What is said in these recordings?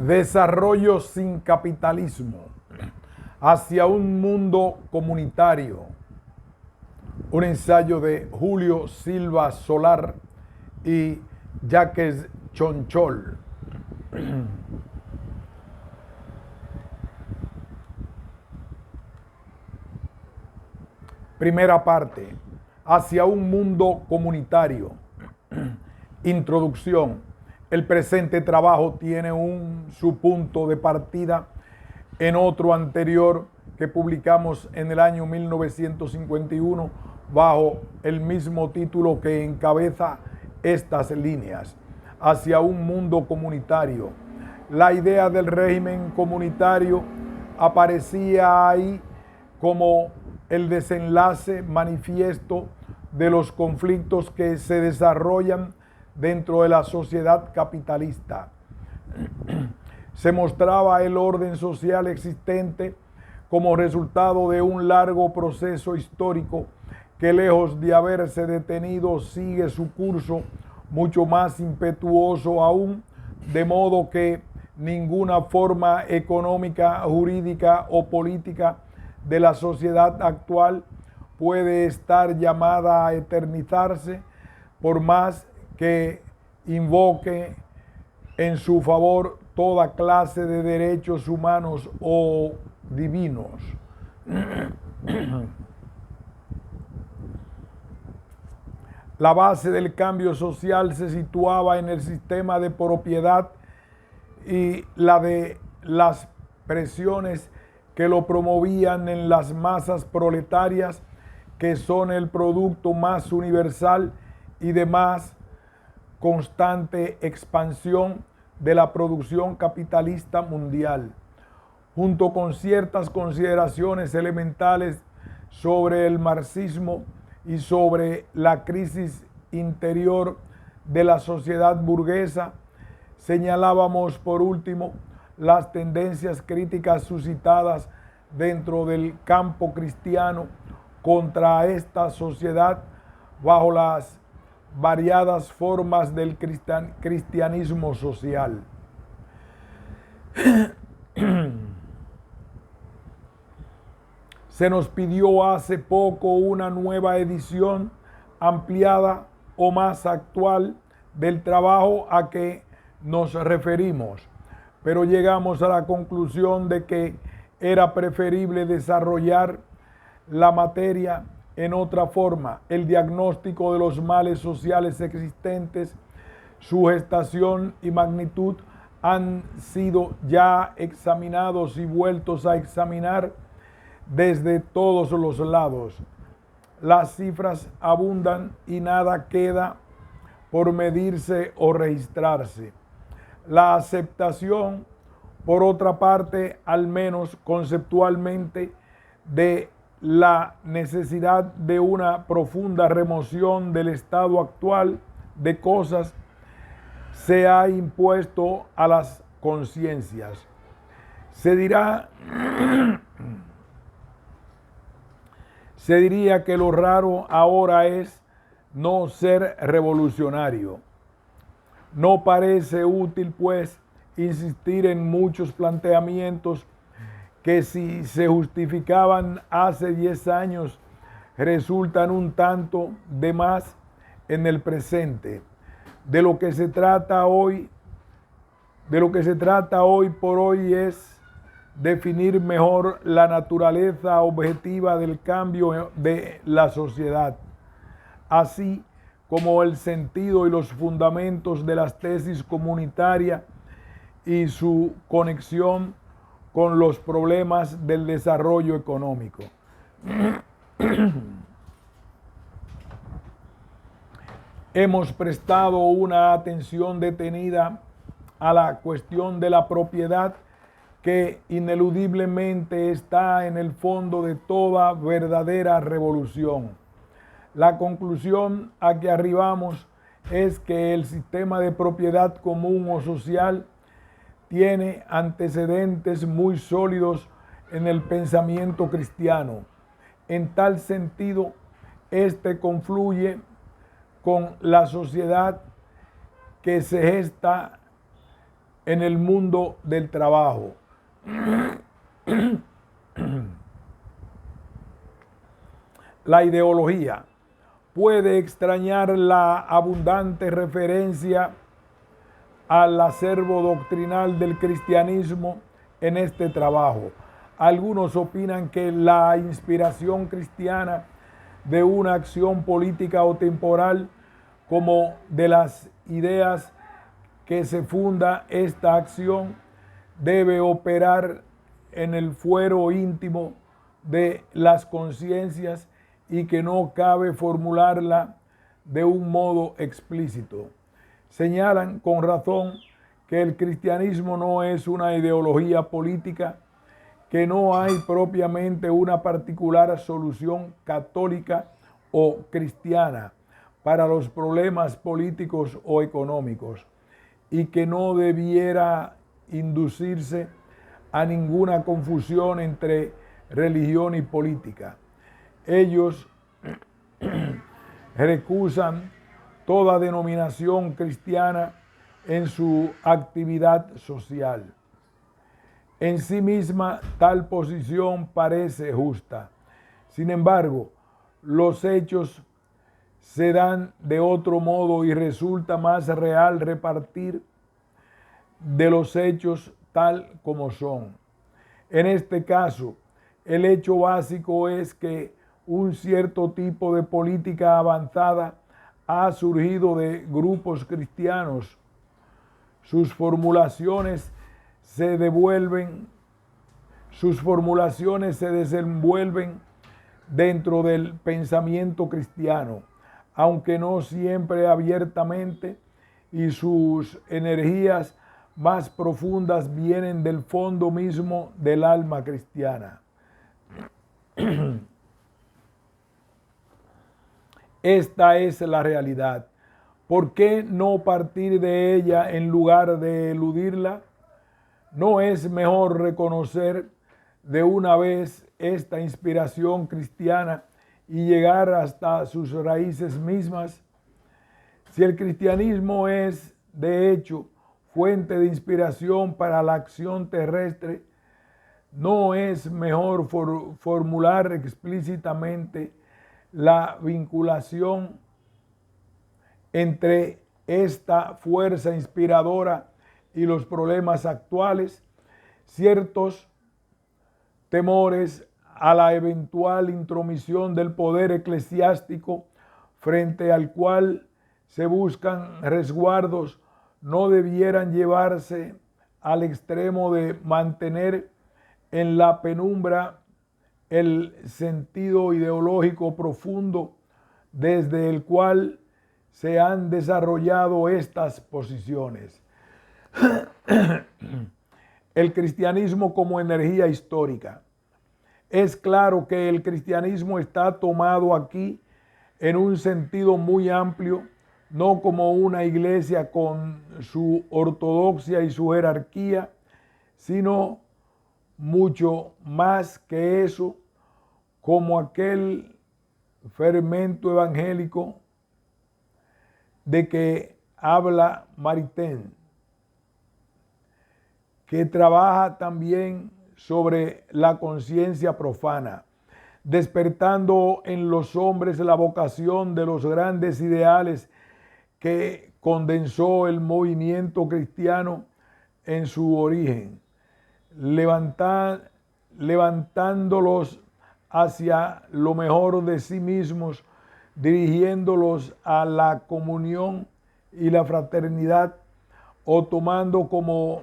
Desarrollo sin capitalismo hacia un mundo comunitario. Un ensayo de Julio Silva Solar y Jacques Chonchol. Primera parte. Hacia un mundo comunitario. Introducción. El presente trabajo tiene su punto de partida en otro anterior que publicamos en el año 1951 bajo el mismo título que encabeza estas líneas. Hacia un mundo comunitario. La idea del régimen comunitario aparecía ahí como el desenlace manifiesto de los conflictos que se desarrollan dentro de la sociedad capitalista. Se mostraba el orden social existente como resultado de un largo proceso histórico que, lejos de haberse detenido, sigue su curso mucho más impetuoso aún, de modo que ninguna forma económica, jurídica o política de la sociedad actual puede estar llamada a eternizarse, por más que invoque en su favor toda clase de derechos humanos o divinos. La base del cambio social se situaba en el sistema de propiedad y la de las presiones que lo promovían en las masas proletarias, que son el producto más universal y de más constante expansión de la producción capitalista mundial, junto con ciertas consideraciones elementales sobre el marxismo y sobre la crisis interior de la sociedad burguesa. Señalábamos por último las tendencias críticas suscitadas dentro del campo cristiano contra esta sociedad bajo las variadas formas del cristianismo social. Se nos pidió hace poco una nueva edición ampliada o más actual del trabajo a que nos referimos, pero llegamos a la conclusión de que era preferible desarrollar la materia en otra forma. El diagnóstico de los males sociales existentes, su gestación y magnitud han sido ya examinados y vueltos a examinar desde todos los lados. Las cifras abundan y nada queda por medirse o registrarse. La aceptación, por otra parte, al menos conceptualmente, de la necesidad de una profunda remoción del estado actual de cosas se ha impuesto a las conciencias. Se diría que lo raro ahora es no ser revolucionario. No parece útil, pues, insistir en muchos planteamientos que, si se justificaban hace 10 años, resultan un tanto de más en el presente. De lo que se trata hoy por hoy es definir mejor la naturaleza objetiva del cambio de la sociedad, así como el sentido y los fundamentos de las tesis comunitarias y su conexión con los problemas del desarrollo económico. Hemos prestado una atención detenida a la cuestión de la propiedad, que ineludiblemente está en el fondo de toda verdadera revolución. La conclusión a que arribamos es que el sistema de propiedad común o social tiene antecedentes muy sólidos en el pensamiento cristiano. En tal sentido, este confluye con la sociedad que se gesta en el mundo del trabajo. La ideología puede extrañar la abundante referencia al acervo doctrinal del cristianismo en este trabajo. Algunos opinan que la inspiración cristiana de una acción política o temporal, como de las ideas que se funda esta acción, debe operar en el fuero íntimo de las conciencias y que no cabe formularla de un modo explícito. Señalan con razón que el cristianismo no es una ideología política, que no hay propiamente una particular solución católica o cristiana para los problemas políticos o económicos, y que no debiera inducirse a ninguna confusión entre religión y política. Ellos recusan toda denominación cristiana en su actividad social. En sí misma, tal posición parece justa. Sin embargo, los hechos se dan de otro modo y resulta más real repartir de los hechos tal como son. En este caso, el hecho básico es que un cierto tipo de política avanzada ha surgido de grupos cristianos. Sus formulaciones se desenvuelven dentro del pensamiento cristiano, aunque no siempre abiertamente, y sus energías más profundas vienen del fondo mismo del alma cristiana. Esta es la realidad. ¿Por qué no partir de ella en lugar de eludirla? ¿No es mejor reconocer de una vez esta inspiración cristiana y llegar hasta sus raíces mismas? Si el cristianismo es, de hecho, fuente de inspiración para la acción terrestre, ¿no es mejor formular explícitamente la vinculación entre esta fuerza inspiradora y los problemas actuales? Ciertos temores a la eventual intromisión del poder eclesiástico, frente al cual se buscan resguardos, no debieran llevarse al extremo de mantener en la penumbra el sentido ideológico profundo desde el cual se han desarrollado estas posiciones. El cristianismo como energía histórica. Es claro que el cristianismo está tomado aquí en un sentido muy amplio, no como una iglesia con su ortodoxia y su jerarquía, sino mucho más que eso, como aquel fermento evangélico de que habla Maritain, que trabaja también sobre la conciencia profana, despertando en los hombres la vocación de los grandes ideales que condensó el movimiento cristiano en su origen, levantándolos hacia lo mejor de sí mismos, dirigiéndolos a la comunión y la fraternidad, o tomando como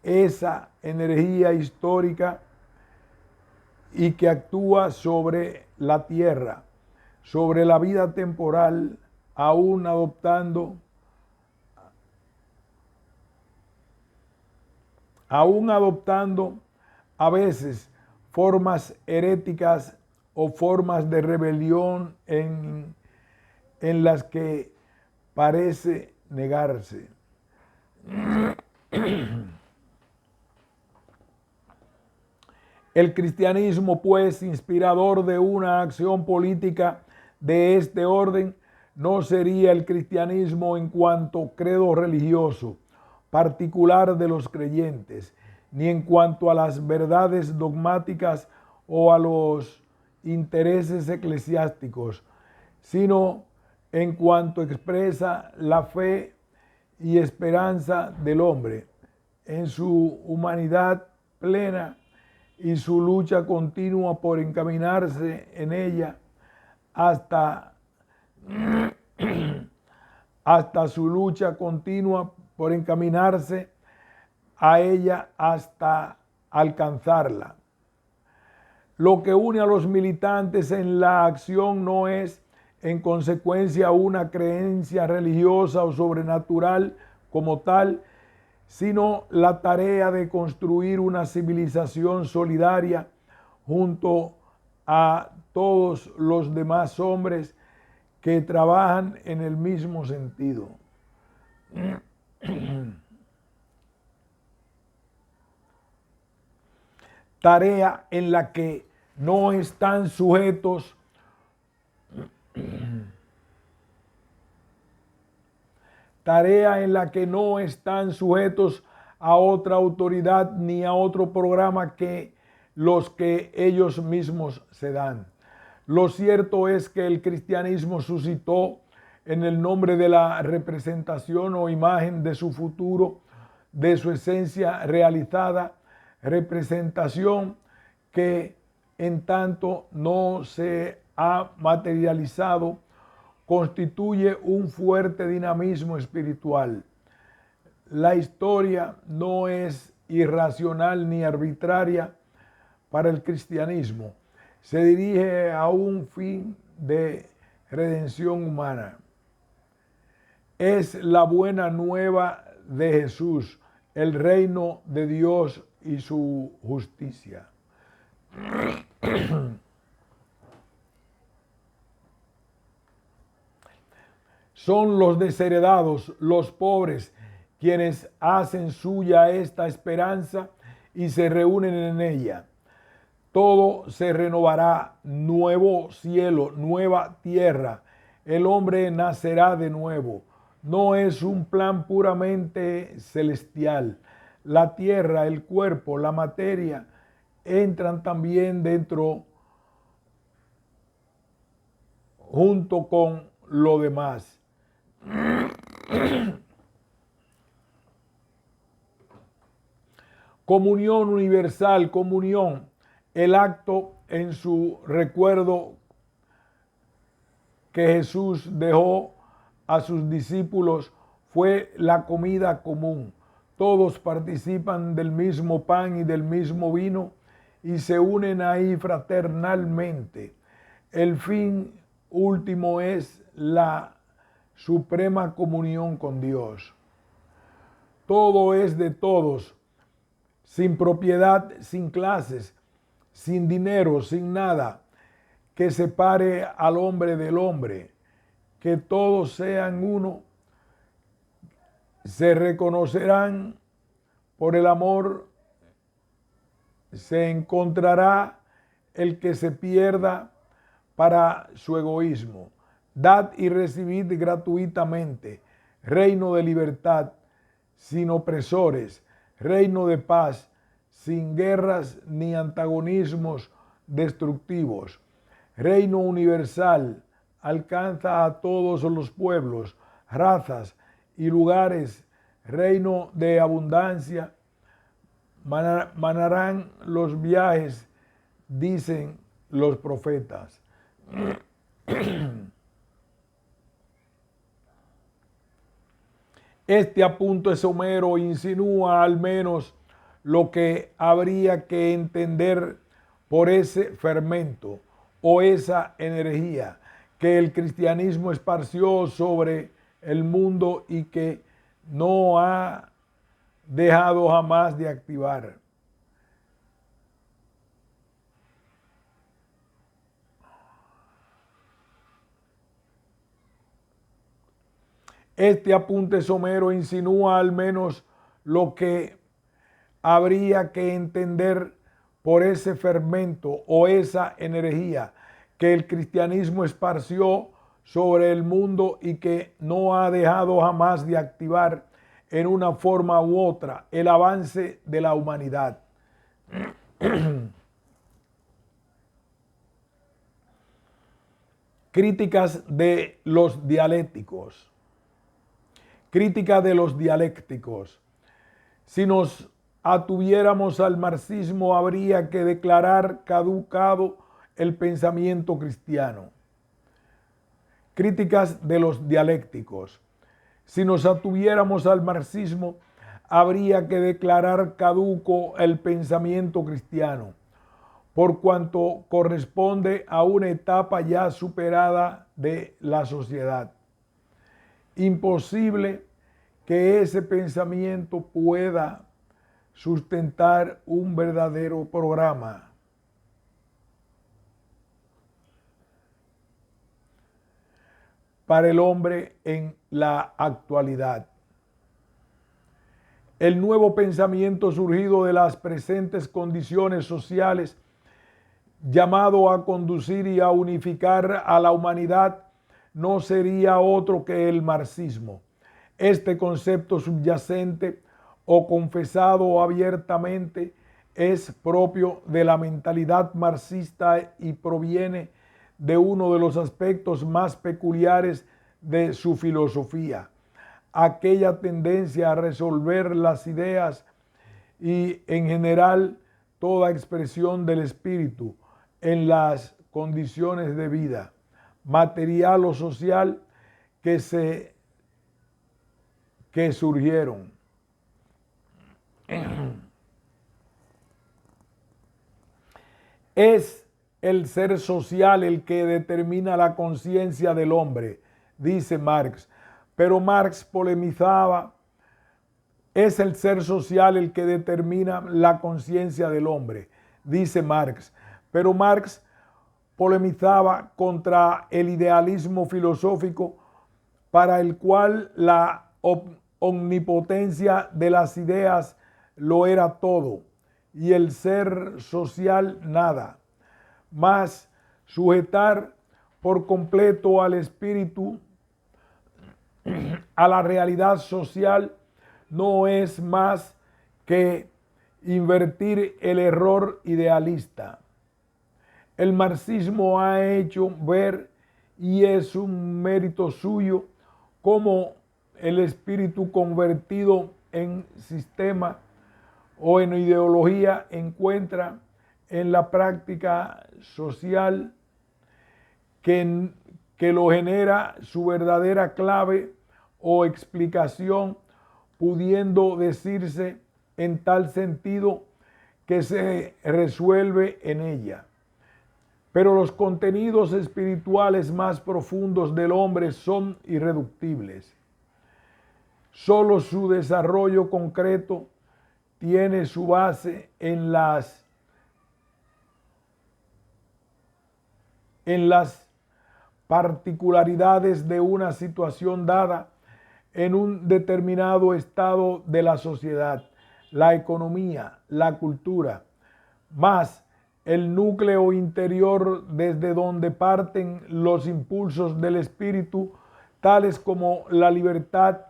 esa energía histórica y que actúa sobre la tierra, sobre la vida temporal, aún adoptando a veces formas heréticas o formas de rebelión en las que parece negarse. El cristianismo, pues, inspirador de una acción política de este orden, no sería el cristianismo en cuanto credo religioso particular de los creyentes, ni en cuanto a las verdades dogmáticas o a los intereses eclesiásticos, sino en cuanto expresa la fe y esperanza del hombre en su humanidad plena y su lucha continua por encaminarse en ella hasta su lucha continua por encaminarse a ella hasta alcanzarla. Lo que une a los militantes en la acción no es, en consecuencia, una creencia religiosa o sobrenatural como tal, sino la tarea de construir una civilización solidaria junto a todos los demás hombres que trabajan en el mismo sentido. Tarea en la que no están sujetos a otra autoridad ni a otro programa que los que ellos mismos se dan. Lo cierto es que el cristianismo suscitó en el nombre de la representación o imagen de su futuro, de su esencia realizada, representación que en tanto no se ha materializado, constituye un fuerte dinamismo espiritual. La historia no es irracional ni arbitraria para el cristianismo. Se dirige a un fin de redención humana. Es la buena nueva de Jesús, el reino de Dios y su justicia. Son los desheredados, los pobres, quienes hacen suya esta esperanza y se reúnen en ella. Todo se renovará, nuevo cielo, nueva tierra. El hombre nacerá de nuevo. No es un plan puramente celestial. La tierra, el cuerpo, la materia entran también dentro junto con lo demás. Comunión universal, comunión. El acto en su recuerdo que Jesús dejó a sus discípulos fue la comida común. Todos participan del mismo pan y del mismo vino y se unen ahí fraternalmente. El fin último es la suprema comunión con Dios. Todo es de todos, sin propiedad, sin clases, sin dinero, sin nada que separe al hombre del hombre, que todos sean uno, se reconocerán por el amor, se encontrará el que se pierda para su egoísmo. Dad y recibid gratuitamente, reino de libertad, sin opresores, reino de paz, sin guerras ni antagonismos destructivos. Reino universal, alcanza a todos los pueblos, razas y lugares. Reino de abundancia, manarán los viajes, dicen los profetas. Este apunte somero insinúa al menos lo que habría que entender por ese fermento o esa energía que el cristianismo esparció sobre el mundo y que no ha dejado jamás de activar. Este apunte somero insinúa al menos lo que habría que entender por ese fermento o esa energía que el cristianismo esparció sobre el mundo y que no ha dejado jamás de activar en una forma u otra el avance de la humanidad. Críticas de los dialécticos. Crítica de los dialécticos. Si nos atuviéramos al marxismo, habría que declarar caducado el pensamiento cristiano. Críticas de los dialécticos. Si nos atuviéramos al marxismo, habría que declarar caduco el pensamiento cristiano, por cuanto corresponde a una etapa ya superada de la sociedad. Imposible que ese pensamiento pueda sustentar un verdadero programa. Para el hombre en la actualidad. El nuevo pensamiento surgido de las presentes condiciones sociales, llamado a conducir y a unificar a la humanidad, no sería otro que el marxismo. Este concepto subyacente o confesado abiertamente es propio de la mentalidad marxista y proviene de uno de los aspectos más peculiares de su filosofía, aquella tendencia a resolver las ideas y en general toda expresión del espíritu en las condiciones de vida, material o social que surgieron. Es el ser social el que determina la conciencia del hombre, dice Marx. Pero Marx polemizaba, es el ser social el que determina la conciencia del hombre, dice Marx. Pero Marx polemizaba contra el idealismo filosófico para el cual la omnipotencia de las ideas lo era todo y el ser social nada. Mas sujetar por completo al espíritu a la realidad social no es más que invertir el error idealista. El marxismo ha hecho ver, y es un mérito suyo, cómo el espíritu convertido en sistema o en ideología encuentra en la práctica social que lo genera su verdadera clave o explicación, pudiendo decirse en tal sentido que se resuelve en ella. Pero los contenidos espirituales más profundos del hombre son irreductibles. Solo su desarrollo concreto tiene su base en las particularidades de una situación dada en un determinado estado de la sociedad, la economía, la cultura, más el núcleo interior desde donde parten los impulsos del espíritu, tales como la libertad,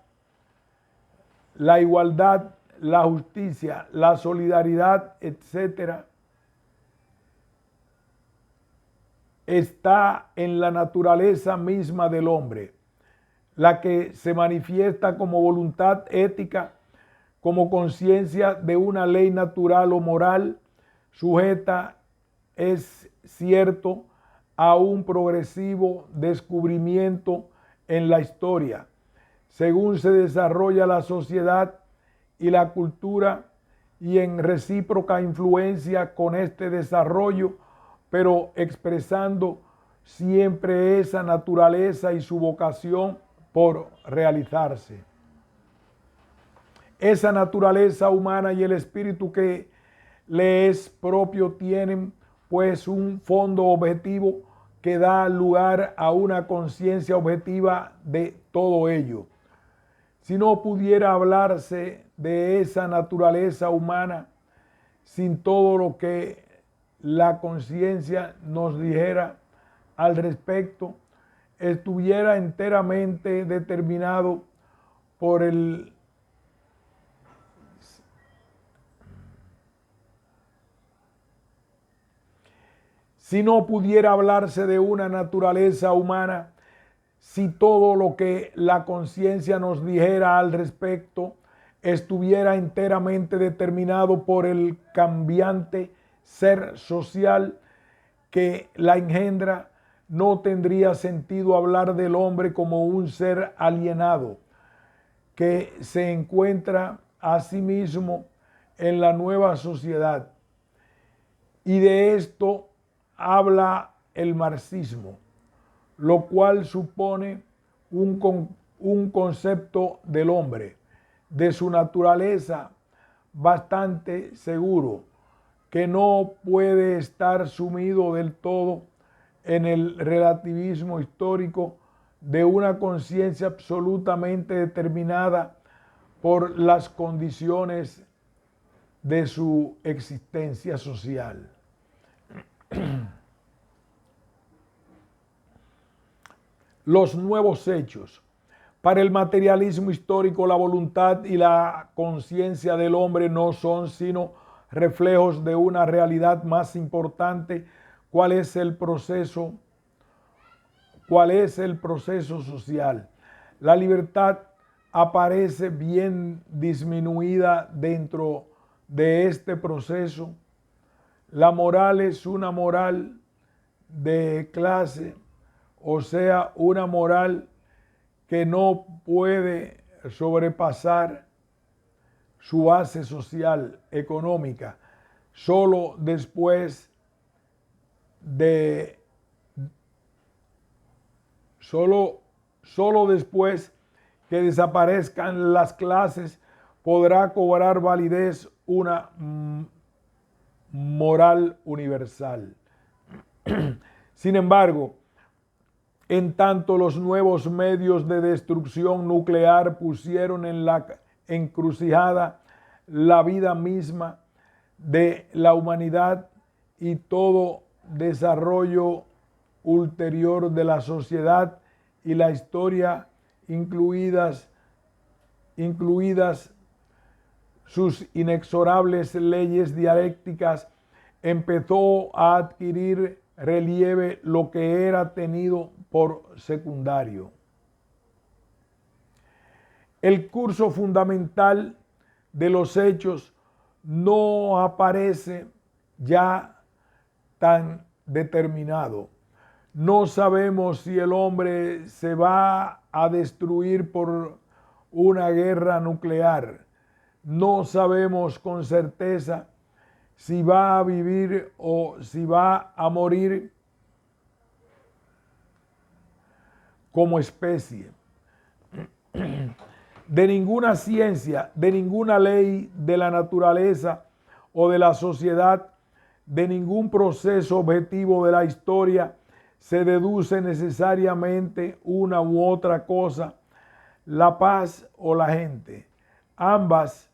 la igualdad, la justicia, la solidaridad, etc., está en la naturaleza misma del hombre, la que se manifiesta como voluntad ética, como conciencia de una ley natural o moral, sujeta, es cierto, a un progresivo descubrimiento en la historia, según se desarrolla la sociedad y la cultura, y en recíproca influencia con este desarrollo, pero expresando siempre esa naturaleza y su vocación por realizarse. Esa naturaleza humana y el espíritu que le es propio tienen pues un fondo objetivo que da lugar a una conciencia objetiva de todo ello. Si no pudiera hablarse de esa naturaleza humana sin todo lo que la conciencia nos dijera al respecto, estuviera enteramente determinado por el si no pudiera hablarse de una naturaleza humana, si todo lo que la conciencia nos dijera al respecto estuviera enteramente determinado por el cambiante ser social que la engendra, no tendría sentido hablar del hombre como un ser alienado que se encuentra a sí mismo en la nueva sociedad. Y de esto habla el marxismo, lo cual supone un concepto del hombre, de su naturaleza bastante seguro, que no puede estar sumido del todo en el relativismo histórico de una conciencia absolutamente determinada por las condiciones de su existencia social. Los nuevos hechos. Para el materialismo histórico, la voluntad y la conciencia del hombre no son sino reflejos de una realidad más importante. ¿Cuál es el proceso social? La libertad aparece bien disminuida dentro de este proceso. La moral es una moral de clase, o sea, una moral que no puede sobrepasar su base social, económica, solo después que desaparezcan las clases podrá cobrar validez una moral universal. Sin embargo, en tanto los nuevos medios de destrucción nuclear pusieron en la encrucijada la vida misma de la humanidad y todo desarrollo ulterior de la sociedad y la historia, incluidas sus inexorables leyes dialécticas, empezó a adquirir relieve lo que era tenido por secundario. El curso fundamental de los hechos no aparece ya tan determinado. No sabemos si el hombre se va a destruir por una guerra nuclear. No sabemos con certeza si va a vivir o si va a morir como especie. De ninguna ciencia, de ninguna ley de la naturaleza o de la sociedad, de ningún proceso objetivo de la historia se deduce necesariamente una u otra cosa, la paz o la gente. Ambas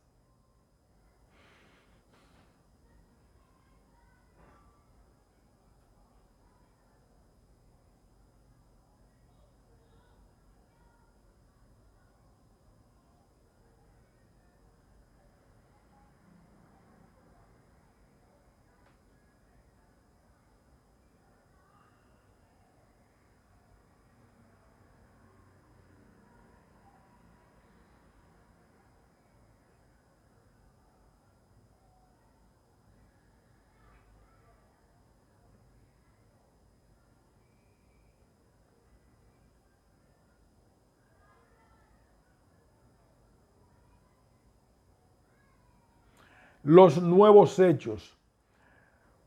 los nuevos hechos.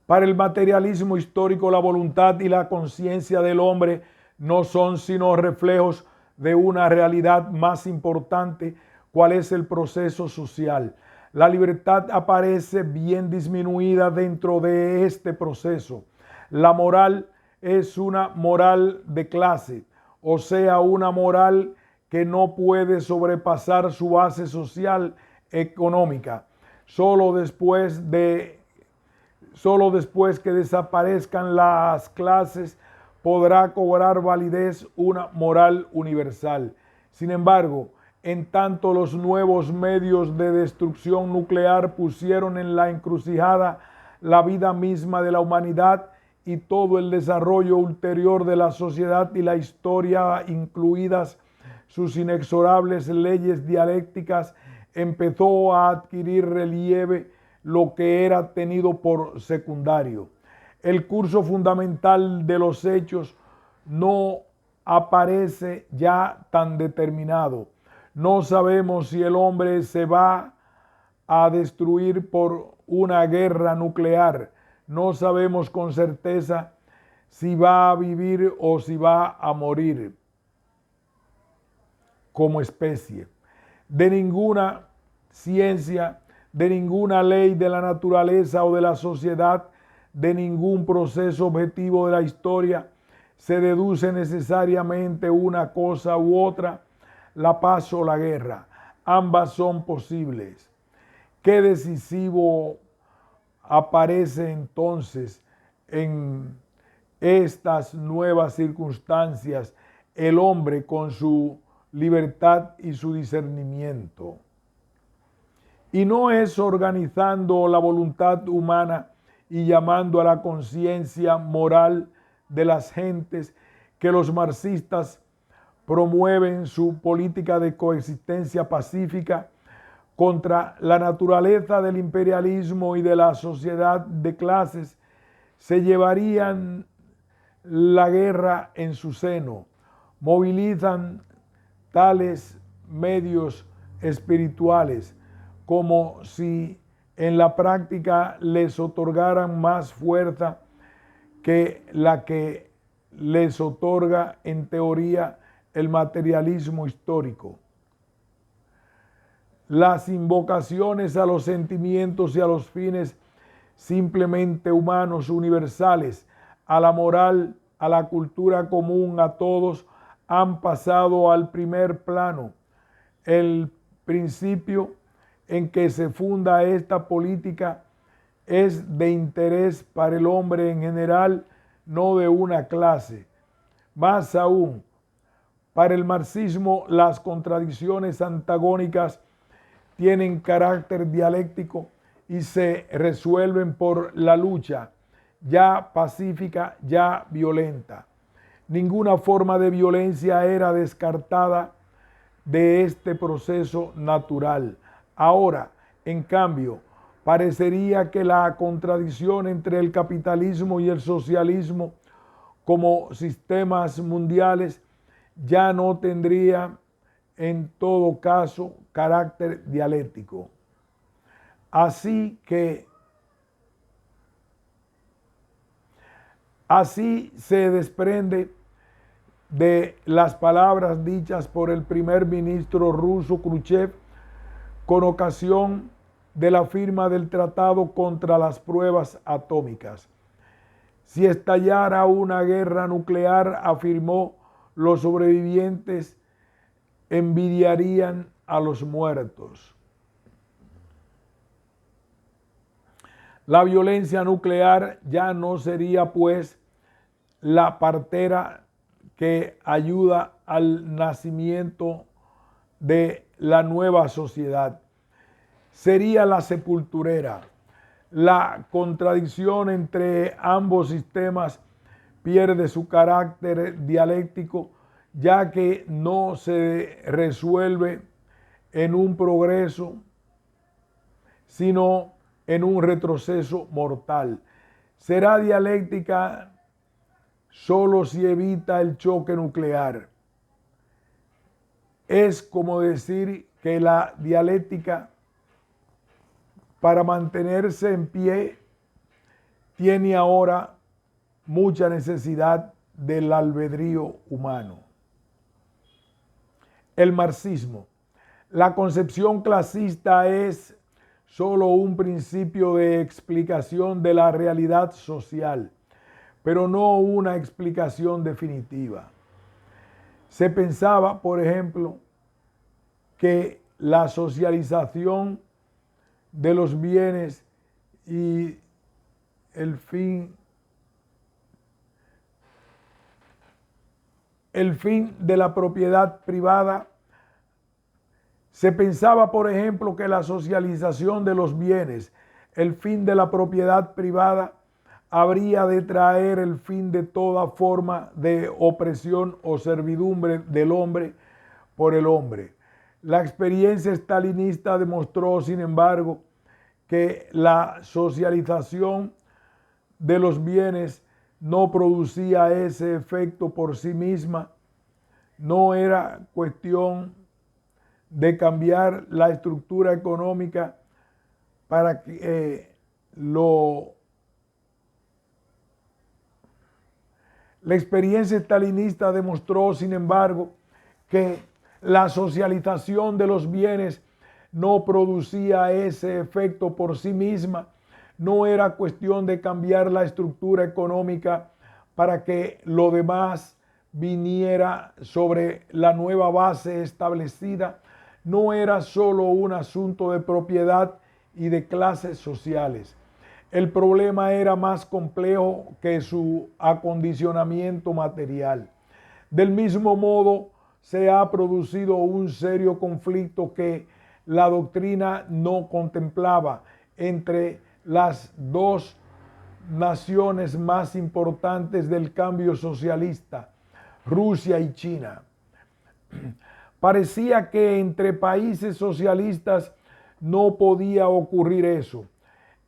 Para el materialismo histórico, la voluntad y la conciencia del hombre no son sino reflejos de una realidad más importante, cuál es el proceso social. La libertad aparece bien disminuida dentro de este proceso. La moral es una moral de clase, o sea, una moral que no puede sobrepasar su base social económica. Solo después que desaparezcan las clases podrá cobrar validez una moral universal. Sin embargo, en tanto los nuevos medios de destrucción nuclear pusieron en la encrucijada la vida misma de la humanidad y todo el desarrollo ulterior de la sociedad y la historia, incluidas sus inexorables leyes dialécticas, empezó a adquirir relieve lo que era tenido por secundario. El curso fundamental de los hechos no aparece ya tan determinado. No sabemos si el hombre se va a destruir por una guerra nuclear. No sabemos con certeza si va a vivir o si va a morir como especie. De ninguna ciencia, de ninguna ley de la naturaleza o de la sociedad, de ningún proceso objetivo de la historia, se deduce necesariamente una cosa u otra, la paz o la guerra. Ambas son posibles. Qué decisivo aparece entonces en estas nuevas circunstancias el hombre con su libertad y su discernimiento. Y no es organizando la voluntad humana y llamando a la conciencia moral de las gentes que los marxistas promueven su política de coexistencia pacífica contra la naturaleza del imperialismo y de la sociedad de clases. Se llevarían la guerra en su seno, movilizan tales medios espirituales como si en la práctica les otorgaran más fuerza que la que les otorga en teoría el materialismo histórico. Las invocaciones a los sentimientos y a los fines simplemente humanos, universales, a la moral, a la cultura común, a todos, han pasado al primer plano. El principio en que se funda esta política es de interés para el hombre en general, no de una clase. Más aún, para el marxismo las contradicciones antagónicas tienen carácter dialéctico y se resuelven por la lucha, ya pacífica, ya violenta. Ninguna forma de violencia era descartada de este proceso natural. Ahora, en cambio, parecería que la contradicción entre el capitalismo y el socialismo como sistemas mundiales ya no tendría en todo caso carácter dialéctico. Así se desprende de las palabras dichas por el primer ministro ruso Khrushchev con ocasión de la firma del Tratado contra las Pruebas Atómicas. Si estallara una guerra nuclear, afirmó, los sobrevivientes envidiarían a los muertos. La violencia nuclear ya no sería, pues, la partera que ayuda al nacimiento de la nueva sociedad. Sería la sepulturera. La contradicción entre ambos sistemas pierde su carácter dialéctico, ya que no se resuelve en un progreso, sino en un retroceso mortal. Será dialéctica solo si evita el choque nuclear. Es como decir que la dialéctica, para mantenerse en pie, tiene ahora mucha necesidad del albedrío humano. El marxismo. La concepción clasista es solo un principio de explicación de la realidad social, pero no una explicación definitiva. Se pensaba, por ejemplo, que la socialización de los bienes y el fin el fin de la propiedad privada. Se pensaba, por ejemplo, que la socialización de los bienes, el fin de la propiedad privada, habría de traer el fin de toda forma de opresión o servidumbre del hombre por el hombre. La experiencia estalinista demostró, sin embargo, que la socialización de los bienes no producía ese efecto por sí misma. No era cuestión de cambiar la estructura económica para que la experiencia estalinista demostró, sin embargo, que la socialización de los bienes no producía ese efecto por sí misma. No era cuestión de cambiar la estructura económica para que lo demás viniera sobre la nueva base establecida. No era solo un asunto de propiedad y de clases sociales. El problema era más complejo que su acondicionamiento material. Del mismo modo, se ha producido un serio conflicto que la doctrina no contemplaba entre las dos naciones más importantes del cambio socialista, Rusia y China. Parecía que entre países socialistas no podía ocurrir eso.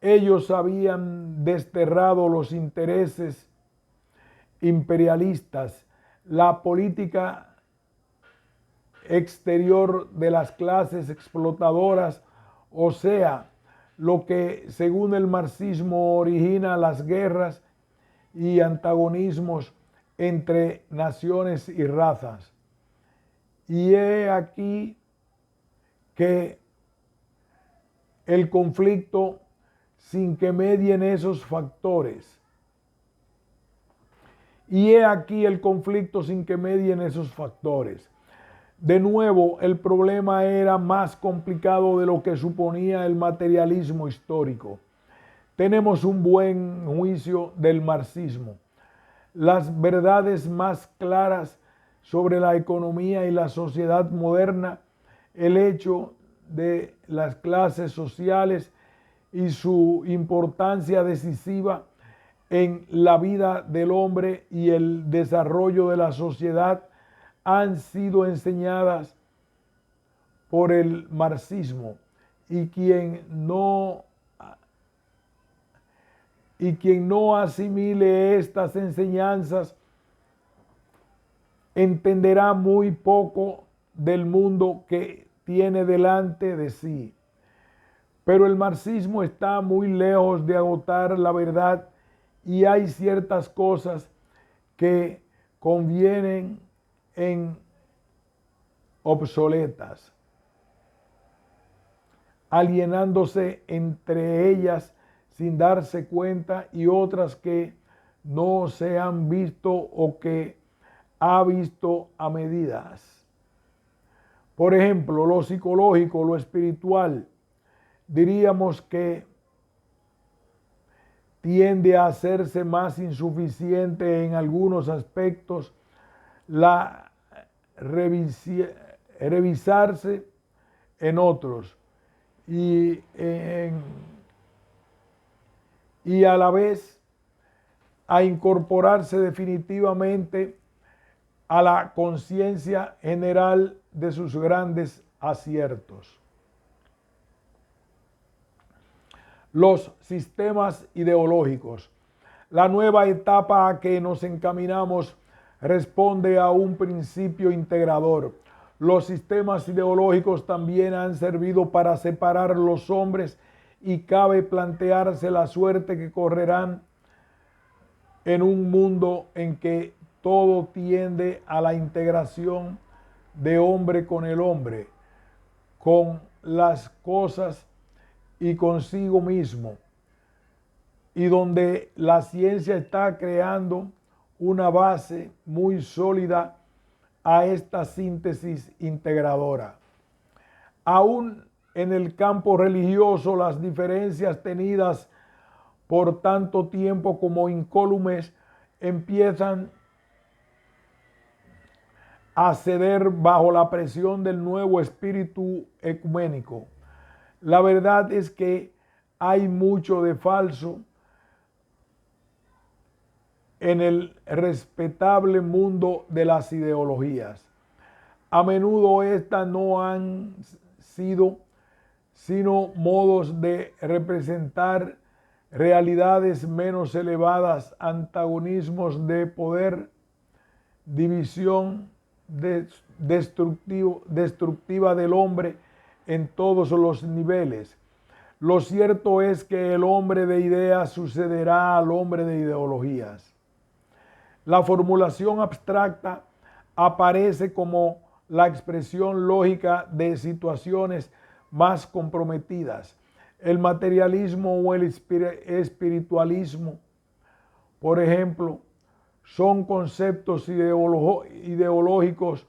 Ellos habían desterrado los intereses imperialistas, la política exterior de las clases explotadoras, o sea, lo que según el marxismo origina las guerras y antagonismos entre naciones y razas. Y he aquí que el conflicto, sin que medien esos factores, y he aquí el conflicto sin que medien esos factores. De nuevo, el problema era más complicado de lo que suponía el materialismo histórico. Tenemos un buen juicio del marxismo. Las verdades más claras sobre la economía y la sociedad moderna, el hecho de las clases sociales y su importancia decisiva en la vida del hombre y el desarrollo de la sociedad han sido enseñadas por el marxismo, y quien no asimile estas enseñanzas entenderá muy poco del mundo que tiene delante de sí. Pero el marxismo está muy lejos de agotar la verdad, y hay ciertas cosas que convienen en obsoletas, alienándose entre ellas sin darse cuenta, y otras que no se han visto o que ha visto a medidas. Por ejemplo, lo psicológico, lo espiritual, diríamos que tiende a hacerse más insuficiente en algunos aspectos, revisarse en otros, y a la vez a incorporarse definitivamente a la conciencia general de sus grandes aciertos. Los sistemas ideológicos. La nueva etapa a que nos encaminamos responde a un principio integrador. Los sistemas ideológicos también han servido para separar los hombres, y cabe plantearse la suerte que correrán en un mundo en que todo tiende a la integración de hombre con el hombre, con las cosas y consigo mismo, y donde la ciencia está creando una base muy sólida a esta síntesis integradora. Aún en el campo religioso, las diferencias tenidas por tanto tiempo como incólumes empiezan a ceder bajo la presión del nuevo espíritu ecuménico. La verdad es que hay mucho de falso en el respetable mundo de las ideologías. A menudo estas no han sido sino modos de representar realidades menos elevadas, antagonismos de poder, división destructiva del hombre en todos los niveles. Lo cierto es que el hombre de ideas sucederá al hombre de ideologías. La formulación abstracta aparece como la expresión lógica de situaciones más comprometidas. El materialismo o el espiritualismo, por ejemplo, son conceptos ideológicos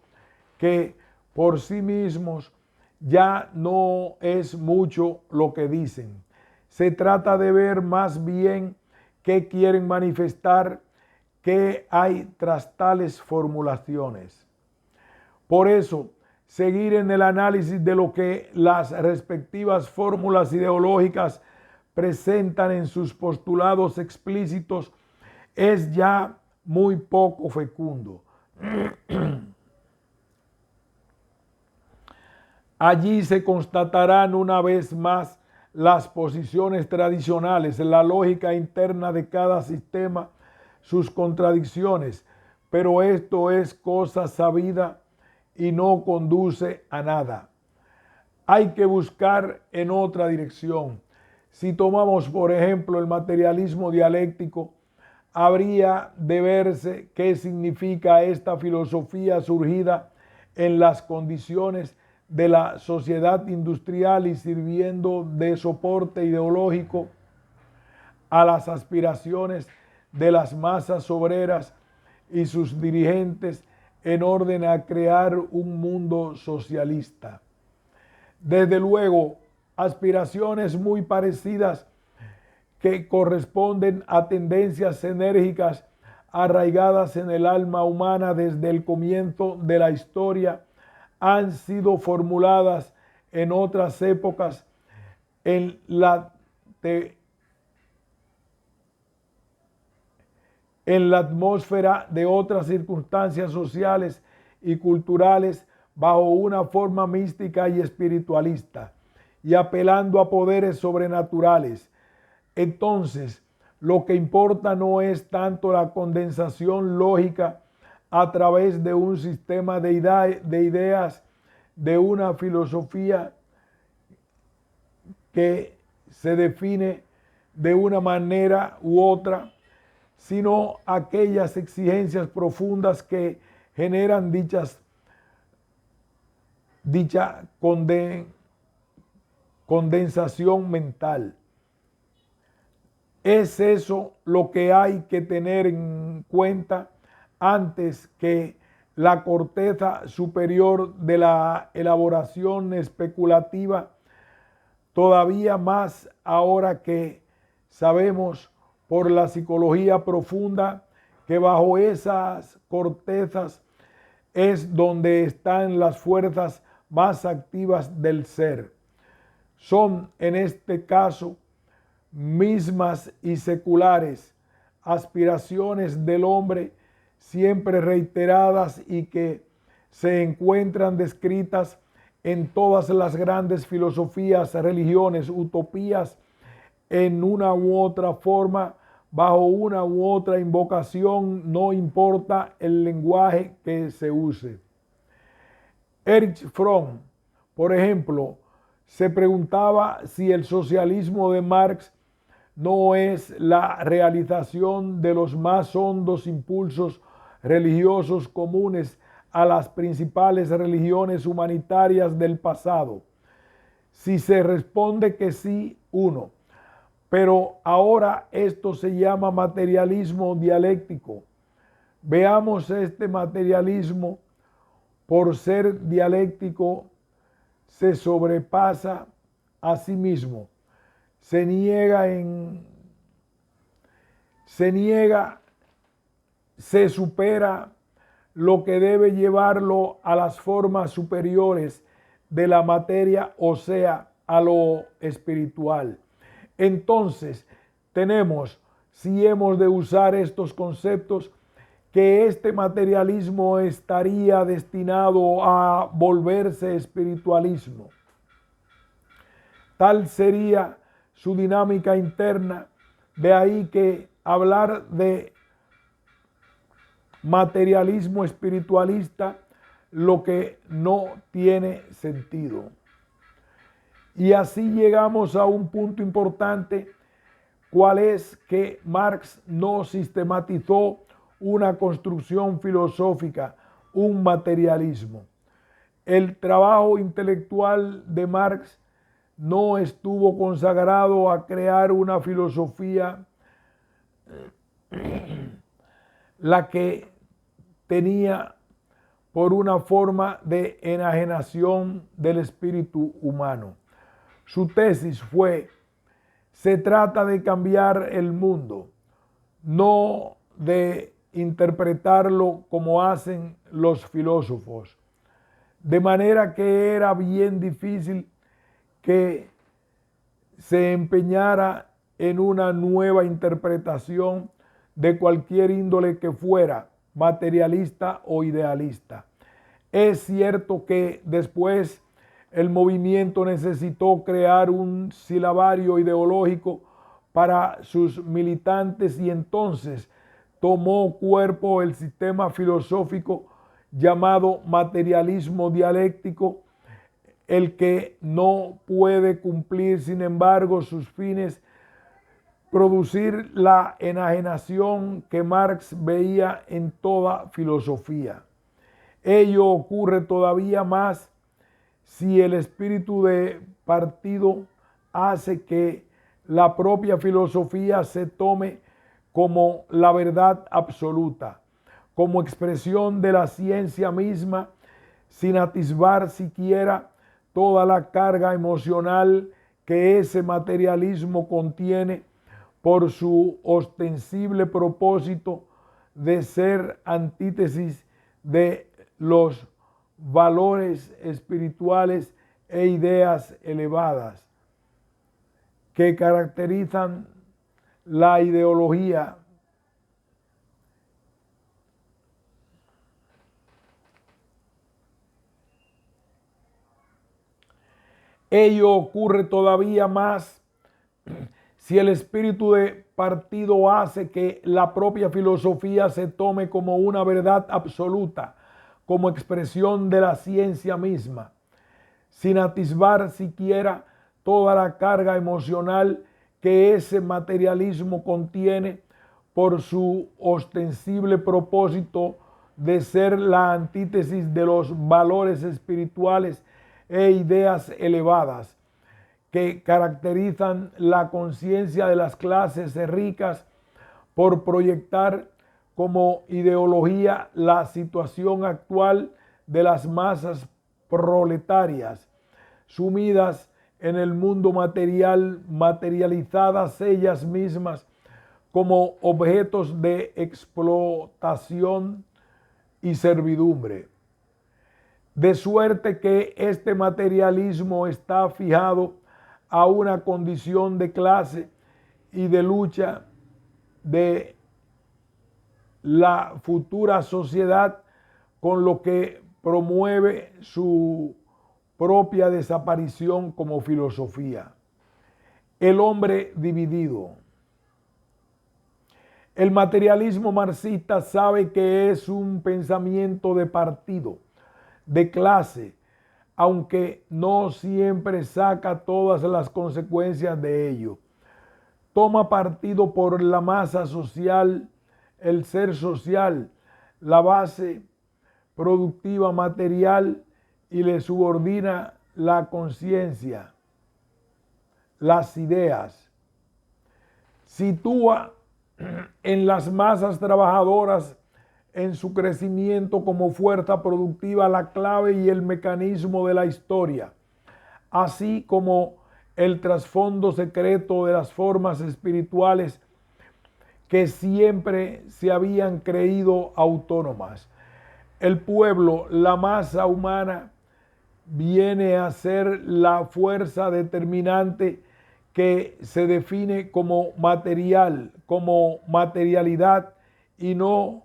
que por sí mismos ya no es mucho lo que dicen. Se trata de ver más bien qué quieren manifestar, qué hay tras tales formulaciones. Por eso, seguir en el análisis de lo que las respectivas fórmulas ideológicas presentan en sus postulados explícitos es ya muy poco fecundo. Allí se constatarán una vez más las posiciones tradicionales, la lógica interna de cada sistema, sus contradicciones, pero esto es cosa sabida y no conduce a nada. Hay que buscar en otra dirección. Si tomamos, por ejemplo, el materialismo dialéctico, habría de verse qué significa esta filosofía surgida en las condiciones de la sociedad industrial y sirviendo de soporte ideológico a las aspiraciones de las masas obreras y sus dirigentes en orden a crear un mundo socialista. Desde luego, aspiraciones muy parecidas que corresponden a tendencias enérgicas arraigadas en el alma humana desde el comienzo de la historia han sido formuladas en otras épocas en la atmósfera de otras circunstancias sociales y culturales bajo una forma mística y espiritualista y apelando a poderes sobrenaturales. Entonces, lo que importa no es tanto la condensación lógica a través de un sistema de ideas, de una filosofía que se define de una manera u otra, sino aquellas exigencias profundas que generan dicha condensación mental. Es eso lo que hay que tener en cuenta antes que la corteza superior de la elaboración especulativa, todavía más ahora que sabemos por la psicología profunda que bajo esas cortezas es donde están las fuerzas más activas del ser. Son en este caso mismas y seculares aspiraciones del hombre siempre reiteradas y que se encuentran descritas en todas las grandes filosofías, religiones, utopías, en una u otra forma, bajo una u otra invocación, no importa el lenguaje que se use. Erich Fromm, por ejemplo, se preguntaba si el socialismo de Marx no es la realización de los más hondos impulsos religiosos comunes a las principales religiones humanitarias del pasado. Si se responde que sí, uno. Pero ahora esto se llama materialismo dialéctico. Veamos este materialismo, por ser dialéctico, se sobrepasa a sí mismo. Se supera lo que debe llevarlo a las formas superiores de la materia, o sea, a lo espiritual. Entonces, tenemos, si hemos de usar estos conceptos, que este materialismo estaría destinado a volverse espiritualismo. Tal sería su dinámica interna. De ahí que hablar de materialismo espiritualista, lo que no tiene sentido. Y así llegamos a un punto importante, cuál es que Marx no sistematizó una construcción filosófica, un materialismo. El trabajo intelectual de Marx no estuvo consagrado a crear una filosofía la que tenía por una forma de enajenación del espíritu humano. Su tesis fue: se trata de cambiar el mundo, no de interpretarlo como hacen los filósofos. De manera que era bien difícil que se empeñara en una nueva interpretación de cualquier índole que fuera, materialista o idealista. Es cierto que después el movimiento necesitó crear un silabario ideológico para sus militantes y entonces tomó cuerpo el sistema filosófico llamado materialismo dialéctico, el que no puede cumplir, sin embargo, sus fines, producir la enajenación que Marx veía en toda filosofía. Ello ocurre todavía más si el espíritu de partido hace que la propia filosofía se tome como la verdad absoluta, como expresión de la ciencia misma, sin atisbar siquiera toda la carga emocional que ese materialismo contiene, por su ostensible propósito de ser antítesis de los valores espirituales e ideas elevadas que caracterizan la ideología Ello ocurre todavía más si el espíritu de partido hace que la propia filosofía se tome como una verdad absoluta, como expresión de la ciencia misma, sin atisbar siquiera toda la carga emocional que ese materialismo contiene, por su ostensible propósito de ser la antítesis de los valores espirituales e ideas elevadas que caracterizan la conciencia de las clases ricas, por proyectar como ideología la situación actual de las masas proletarias, sumidas en el mundo material, materializadas ellas mismas como objetos de explotación y servidumbre. De suerte que este materialismo está fijado a una condición de clase y de lucha de la futura sociedad, con lo que promueve su propia desaparición como filosofía. El hombre dividido. El materialismo marxista sabe que es un pensamiento de partido, de clase, aunque no siempre saca todas las consecuencias de ello. Toma partido por la masa social, el ser social, la base productiva material, y le subordina la conciencia, las ideas. Sitúa en las masas trabajadoras, en su crecimiento como fuerza productiva, la clave y el mecanismo de la historia, así como el trasfondo secreto de las formas espirituales que siempre se habían creído autónomas. El pueblo, la masa humana, viene a ser la fuerza determinante que se define como material, como materialidad, y no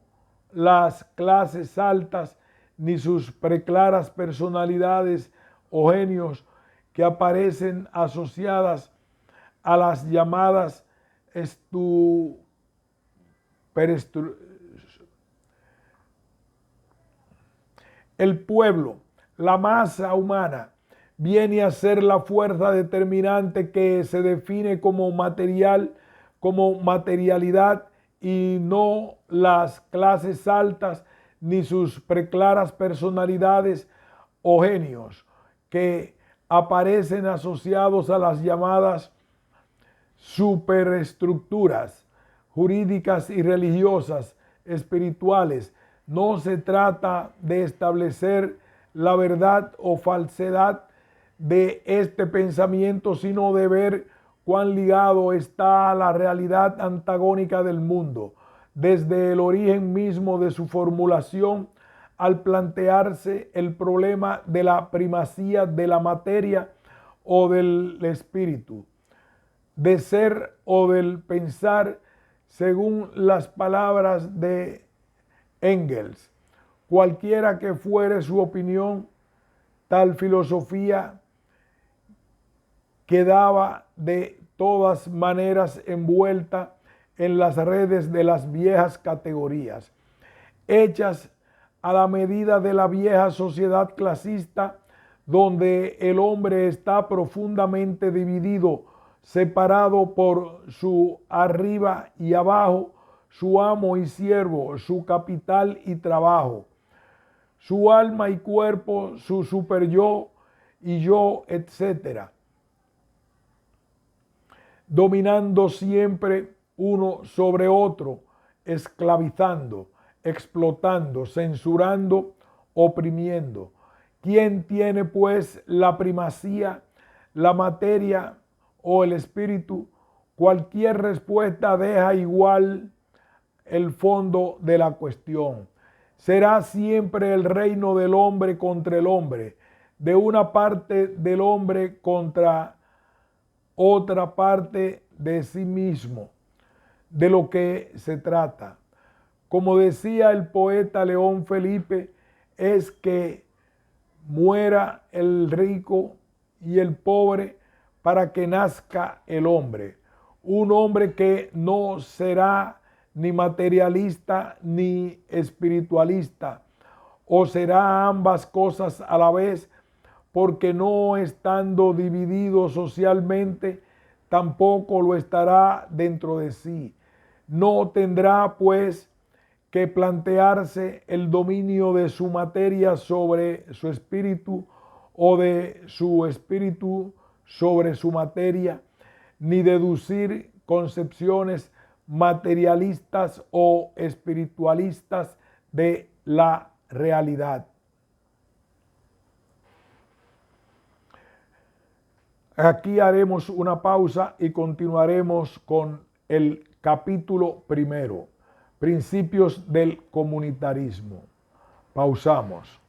las clases altas ni sus preclaras personalidades o genios que aparecen asociadas a las llamadas el pueblo, la masa humana, viene a ser la fuerza determinante que se define como material, como materialidad, y no las clases altas ni sus preclaras personalidades o genios que aparecen asociados a las llamadas superestructuras jurídicas y religiosas, espirituales. No se trata de establecer la verdad o falsedad de este pensamiento, sino de ver cuán ligado está a la realidad antagónica del mundo, desde el origen mismo de su formulación, al plantearse el problema de la primacía de la materia o del espíritu, de ser o del pensar, según las palabras de Engels. Cualquiera que fuere su opinión, tal filosofía quedaba de todas maneras envuelta en las redes de las viejas categorías, hechas a la medida de la vieja sociedad clasista, donde el hombre está profundamente dividido, separado por su arriba y abajo, su amo y siervo, su capital y trabajo, su alma y cuerpo, su superyo y yo, etc., dominando siempre uno sobre otro, esclavizando, explotando, censurando, oprimiendo. ¿Quién tiene pues la primacía, la materia o el espíritu? Cualquier respuesta deja igual el fondo de la cuestión. Será siempre el reino del hombre contra el hombre, de una parte del hombre contra otra parte de sí mismo, de lo que se trata. Como decía el poeta León Felipe, es que muera el rico y el pobre para que nazca el hombre. Un hombre que no será ni materialista ni espiritualista, o será ambas cosas a la vez, porque no estando dividido socialmente, tampoco lo estará dentro de sí. No tendrá, pues, que plantearse el dominio de su materia sobre su espíritu o de su espíritu sobre su materia, ni deducir concepciones materialistas o espiritualistas de la realidad. Aquí haremos una pausa y continuaremos con el capítulo primero, principios del comunitarismo. Pausamos.